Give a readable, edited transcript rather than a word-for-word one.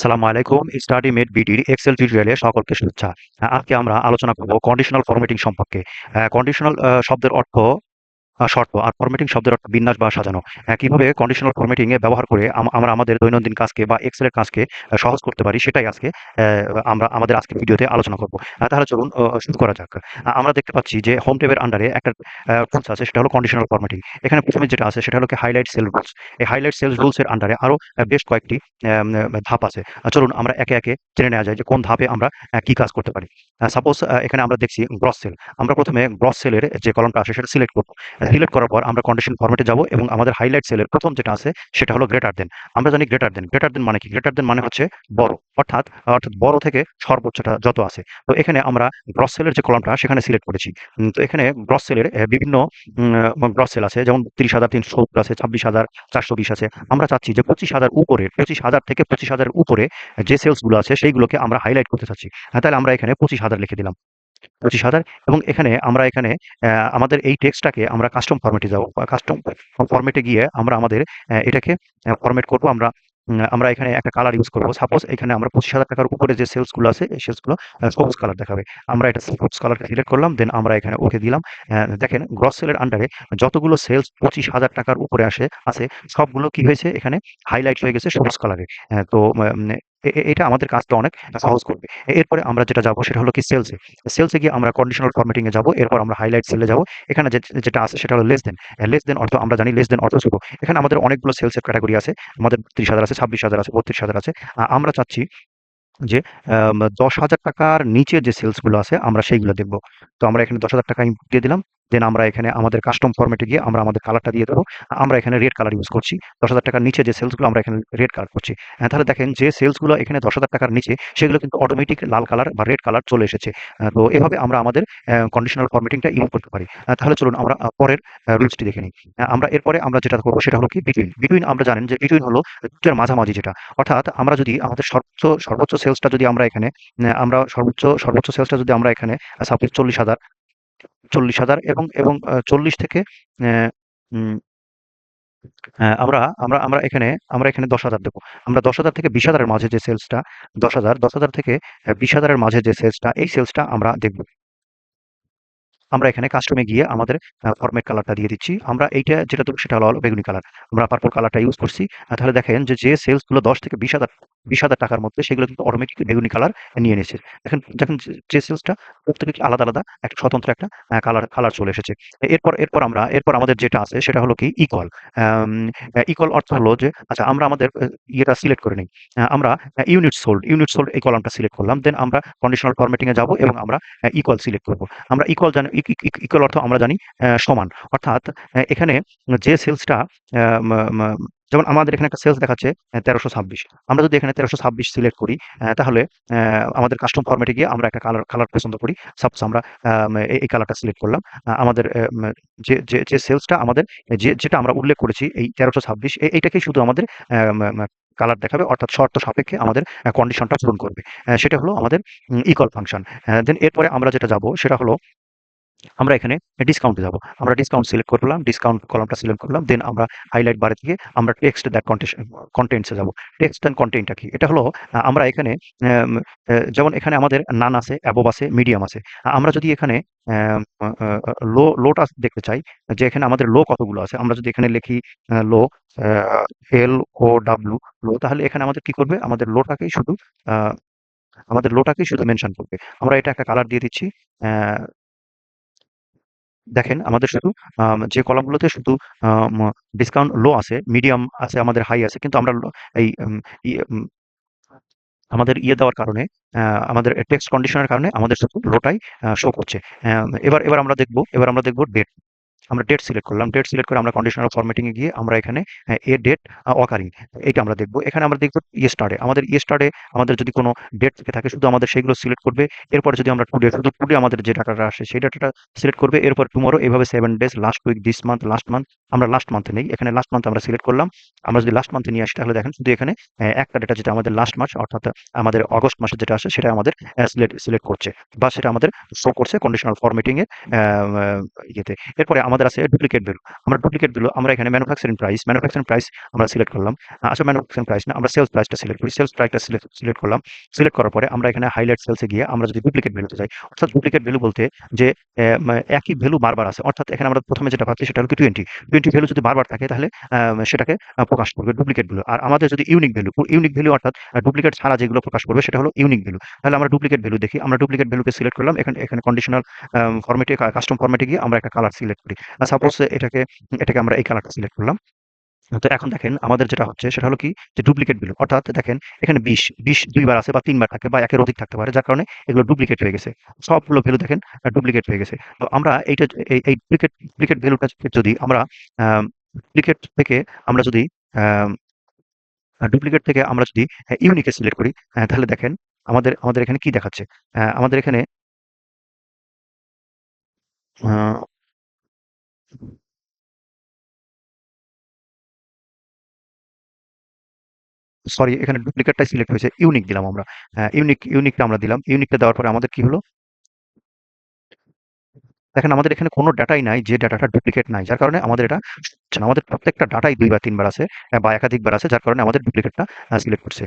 সালামু আলাইকুম। Study made বিডির Excel টিউটোরিয়ালে সকলকে শুভেচ্ছা। আজকে আমরা আলোচনা করব কন্ডিশনাল ফরম্যাটিং সম্পর্কে। কন্ডিশনাল শব্দের অর্থ শর্ত আর ফরম্যাটিং শব্দের অর্থ বিন্যাস বা সাজানো। কিভাবে কন্ডিশনাল ফরম্যাটিং এ ব্যবহার করে আমরা আমাদের দৈনন্দিন কাজকে বা এক্সেলের কাজকে সহজ করতে পারি সেটাই আজকে আমরা আমাদের আজকের ভিডিওতে আলোচনা করব। তাহলে চলুন শুরু করা যাক। আমরা দেখতে পাচ্ছি যে হোম ট্যাবের আন্ডারে একটা টুলস আছে, সেটা হলো কন্ডিশনাল ফরম্যাটিং। এখানে প্রথমে যেটা আছে সেটা হলো কি হাইলাইট সেল রুলস। এই হাইলাইট সেল রুলস এর আন্ডারে আরো বেশ কয়েকটি ধাপ আছে। চলুন আমরা একে একে জেনে নেওয়া যায় যে কোন ধাপে আমরা কি কাজ করতে পারি। সাপোজ এখানে আমরা দেখছি গ্রস সেল। আমরা প্রথমে গ্রস সেলের যে কলামটা আছে সেটা সিলেক্ট করব। সিলেক্ট করার পর আমরা কন্ডিশন ফরম্যাটে যাব এবং আমাদের হাইলাইট সেলের প্রথম যেটা আছে সেটা হলো গ্রেটার দেন। আমরা জানি গ্রেটার দেন মানে কি? গ্রেটার দেন মানে হচ্ছে বড়। অর্থাৎ অর্থাৎ বড় থেকে সর্বোচ্চটা যত আছে। তো এখানে আমরা গ্রস সেলের যে কলামটা সেখানে সিলেক্ট করেছি। তো এখানে গ্রস সেলের বিভিন্ন গ্রস সেল আছে, যেমন ৩০,৩৭০ আছে, ২৬,৪২০ আছে। আমরা চাচ্ছি যে ২৫,০০০ উপরে, ২৫,০০০ থেকে ২৫,০০০ উপরে যে সেলস গুলো আছে সেইগুলোকে আমরা হাইলাইট করতে চাচ্ছি। তাহলে আমরা এখানে ২৫,০০০ লিখে দিলাম। ২৫,০০০ এবং এখানে আমরা এখানে আমাদের এই টেক্সটটাকে আমরা কাস্টম ফরম্যাটে যাব। কাস্টম ফরম্যাটে গিয়ে আমরা আমাদের এটাকে ফরম্যাট করব। আমরা এখানে একটা কালার ইউজ করব। সাপোজ এখানে আমরা ৳২৫,০০০ র উপরে যে সেলস গুলো আছে এই সেলস গুলো সবুজ কালার দেখাবে। আমরা এটা সবুজ কালারটা সিলেক্ট করলাম। দেন আমরা এখানে ওকে দিলাম। দেখেন গ্রস সেলের আন্ডারে যতগুলো সেলস ৳২৫,০০০ র উপরে আছে সবগুলো কি হয়েছে এখানে হাইলাইট হয়ে গেছে সবুজ কালারে। তো এটা আমাদের কাজটা অনেক সহজ করবে। এরপরে আমরা যেটা যাব সেটা হলো কি সেলসে। সেলসে গিয়ে আমরা কন্ডিশনাল ফরম্যাটিং এ যাব। এরপর আমরা হাইলাইট সেলে যাব। এখানে যেটা আছে সেটা হলো লেস দেন। লেস দেন অর্থ আমরা জানি, লেস দেন অর্থ ছোট। এখানে আমাদের অনেকগুলো সেলস এর ক্যাটেগরি আছে। আমাদের ৩০,০০০ আছে, ২৬,০০০ আছে, ৩২,০০০ আছে। আমরা চাচ্ছি যে ৳১০,০০০ র নিচে যে সেলস গুলো আছে আমরা সেইগুলো দেখব। তো আমরা এখানে ৳১০,০০০ ইনপুট দিয়ে দিলাম। দেন আমরা এখানে আমাদের কাস্টম ফরম্যাটে গিয়ে আমরা আমাদের কালারটা দিয়ে দেব। আমরা এখানে রেড কালার ইউজ করছি। ৳১০,০০০ র নিচে যে সেলস গুলো আমরা এখানে রেড কালার করছি। তাহলে দেখেন যে সেলস গুলো এখানে ৳১০,০০০ র নিচে সেগুলো কিন্তু অটোমেটিক লাল কালার বা রেড কালার চলে এসেছে। তো এভাবে আমরা আমাদের কন্ডিশনাল ফরম্যাটিংটা ইউজ করতে পারি। তাহলে চলুন আমরা পরের রুলসটি দেখে নিই। আমরা এরপরে আমরা যেটা করব সেটা হলো কি বিটুইন। বিটুইন আমরা জানেন যে বিটুইন হলো দুটার মাঝামাঝি যেটা। অর্থাৎ আমরা যদি আমাদের সর্বোচ্চ সেলসটা যদি আমরা এখানে আমরা সর্বোচ্চ সেলসটা যদি আমরা এখানে সাপোজ ৪০,০০০ এবং ৪০ থেকে অ্যা উম আমরা আমরা আমরা এখানে ১০,০০০ দেব। আমরা ১০,০০০ থেকে ২০,০০০ এর মাঝে যে সেলসটা ১০,০০০ থেকে ২০,০০০ এর মাঝে যে সেলসটা এই সেলসটা আমরা দেখব। আমরা এখানে কাস্টমে গিয়ে আমাদের ফরমেট কালারটা দিয়ে দিচ্ছি। আমরা এইটা যেটা দেব সেটা হলো বেগুনি কালার। আমরা পার্পল কালারটা ইউজ করছি। তাহলে দেখেন যে সেলস গুলো ১০ থেকে ২০,০০০ টাকার মধ্যে সেগুলো কিন্তু অটোমেটিক্যালি বেগুনি কালার নিয়ে নিয়েছে। দেখেন দেখেন যে সেলসটা প্রত্যেকটি আলাদা একটা স্বতন্ত্র একটা কালার চলে এসেছে। এরপর আমাদের যেটা আছে সেটা হলো কি ইকুয়াল। আম ইকুয়াল অর্থ হলো যে আচ্ছা আমরা আমাদের ইয়েটা সিলেক্ট করে নেই। আমরা ইউনিট সোল্ড এই কলামটা সিলেক্ট করলাম। দেন আমরা কন্ডিশনাল ফরম্যাটিং এ যাব এবং আমরা ইকুয়াল সিলেক্ট করব। আমরা ইকুয়াল জানি, ইকুয়াল অর্থ আমরা জানি সমান। অর্থাৎ এখানে যে সেলসটা আ মা মা যেমন আমাদের এখানে একটা সেলস দেখাচ্ছে ১৩২৬। আমরা যদি এখানে ১৩২৬ সিলেক্ট করি তাহলে আমাদের কাস্টম ফরম্যাটে গিয়ে আমরা একটা কালার পছন্দ করি। সাপোজ আমরা এই কালারটা সিলেক্ট করলাম। আমাদের যে সেলসটা আমাদের যেটা আমরা উল্লেখ করেছি এই ১৩২৬ এইটাকেই শুধু আমাদের আ মা মা কালার দেখাবে, অর্থাৎ শর্ত সাপেক্ষে আমাদের কন্ডিশনটা পূরণ করবে। সেটা হলো আমাদের ইকুয়াল ফাংশন। দেন এরপরে আমরা যেটা যাব সেটা হলো আমরা এখানে ডিসকাউন্টে যাব। আমরা ডিসকাউন্ট সিলেক্ট করলাম, ডিসকাউন্ট কলামটা সিলেক্ট করলাম। দেন আমরা হাইলাইট বারে থেকে আমরা টেক্সট দ্যাট কনটেন্টস এ যাব। টেক্সট এন্ড কনটেন্ট টা কি? এটা হলো আমরা এখানে অ্যাম যেমন এখানে আমাদের নান আছে, অ্যাবভ আছে, মিডিয়াম আছে। আমরা যদি এখানে অ্যাম আ আ লোটা দেখতে চাই যে এখানে আমাদের লো কতগুলো আছে। আমরা যদি এখানে লিখি লো আ LOW লো, তাহলে এখানে আমাদের কি করবে? আ আমাদের লোটাকেই শুধু মেনশন করবে। আমরা এটা একটা কালার দিয়ে দিচ্ছি। অ্যা দেখেন আমাদের শুধু যে কলামগুলোতে শুধু আম ডিসকাউন্ট লো আছে, মিডিয়াম আছে, আমাদের হাই আছে। কিন্তু আমরা এই ইয়ে আমাদের দেওয়ার কারণে আমাদের টেক্সট কন্ডিশন এর কারণে আমাদের শুধু লোটাই শো করছে। এবার আমরা দেখব ডেট। আমরা ডেট সিলেক্ট করলাম। ডেট সিলেক্ট করে আমরা কন্ডিশনাল ফরম্যাটিং এ গিয়ে আমরা এখানে এ ডেট অকারিং এইটা আমরা দেখব। এখানে আমরা দেখব ইয়েস্টারডে। আমাদের ইয়েস্টারডে আমাদের যদি কোনো ডেট থেকে থাকে শুধু আমাদের সেগুলো সিলেক্ট করবে। এরপরে যদি আমরা টুডে শুধু টুডে আমাদের যে ডাটাটা আসে সেই ডাটাটা সিলেক্ট করবে। এরপর টুমরো এভাবে 7 days, last week, this month, last month আমরা লাস্ট মান্থে নেই। এখানে লাস্ট মান্থ আমরা সিলেক্ট করলাম। আমরা যদি লাস্ট মান্থে নিয়ে আসি তাহলে দেখেন শুধু এখানে একটা ডেটা যেটা আমাদের লাস্ট মাস অর্থাৎ আমাদের অগস্ট মাসে যেটা আসে সেটা আমাদের সিলেক্ট করছে বা সেটা আমাদের শো করছে কন্ডিশনাল ফরম্যাটিং এর ইয়েতে। এরপরে আমাদের আছে ডুপ্লিকেট ভ্যালু। আমরা ডুপ্লিকেট ভ্যালু আমরা এখানে ম্যানুফ্যাকচারিং প্রাইস আমরা সিলেক্ট করলাম। আচ্ছা ম্যানুফ্যাকচারিং প্রাইস না, আমরা সেলস প্রাইসটা সিলেক্ট করি। সেলস প্রাইসটা সিলেক্ট করলাম। সিলেক্ট করার পরে আমরা এখানে হাইলাইট সেলসে গিয়ে আমরা যদি ডুপ্লিকেট ভ্যালুতে যাই, অর্থাৎ ডুপ্লিকেট ভ্যালু বলতে যে একই ভ্যালু বারবার আছে। অর্থাৎ এখানে আমরা প্রথমে যেটা পাচ্ছি সেটা হলো কি 20 ভ্যালু যদি বারবার থাকে তাহলে সেটাকে প্রকাশ করবে ডুপ্লিকেট ভ্যালু। আর আমাদের যদি ইউনিক ভ্যালু অর্থাৎ ডুপ্লিকেট ছাড়া যেগুলো প্রকাশ করবে সেটা হলো ইউনিক ভ্যালু। তাহলে আমরা ডুপ্লিকেট ভ্যালু দেখি। আমরা ডুপ্লিকেট ভ্যালুকে সিলেক্ট করলাম। এখানে কন্ডিশনাল ফরম্যাটে কাস্টম ফরম্যাটে গিয়ে আমরা একটা কালার সিলেক্ট করি। সাপোজ এটাকে আমরা এই কালারটা সিলেক্ট করলাম। তো এখন দেখেন আমাদের যেটা হচ্ছে সেটা হলো কি যে ডুপ্লিকেট ভ্যালু অর্থাৎ দেখেন এখানে 20 ২ বার আছে বা ৩ বার থাকে বা একের অধিক থাকতে পারে, যার কারণে এগুলো ডুপ্লিকেট হয়ে গেছে। সবগুলো ভ্যালু দেখেন ডুপ্লিকেট হয়ে গেছে। তো আমরা এইটা এই ডুপ্লিকেট ভ্যালুটা যদি আমরা আম ডুপ্লিকেট থেকে আমরা যদি আম ডুপ্লিকেট থেকে আমরা যদি ইউনিক এ সিলেক্ট করি, তাহলে দেখেন আমাদের এখানে কি দেখাচ্ছে? আমাদের এখানে আ সরি, এখানে ডুপ্লিকেটটাই সিলেক্ট হয়েছে। ইউনিক দিলাম আমরা। ইউনিকটা আমরা দিলাম। ইউনিকটা দেওয়ার পরে আমাদের কি হলো? দেখেন আমাদের এখানে কোনো ডাটাই নাই যে ডাটাটা ডুপ্লিকেট নাই। যার কারণে আমাদের এটা হচ্ছে না। আমাদের প্রত্যেকটা ডাটাই ২ বা ৩ বার আছে বা একাধিকবার আছে, যার কারণে আমাদের ডুপ্লিকেটটা সিলেক্ট করছে।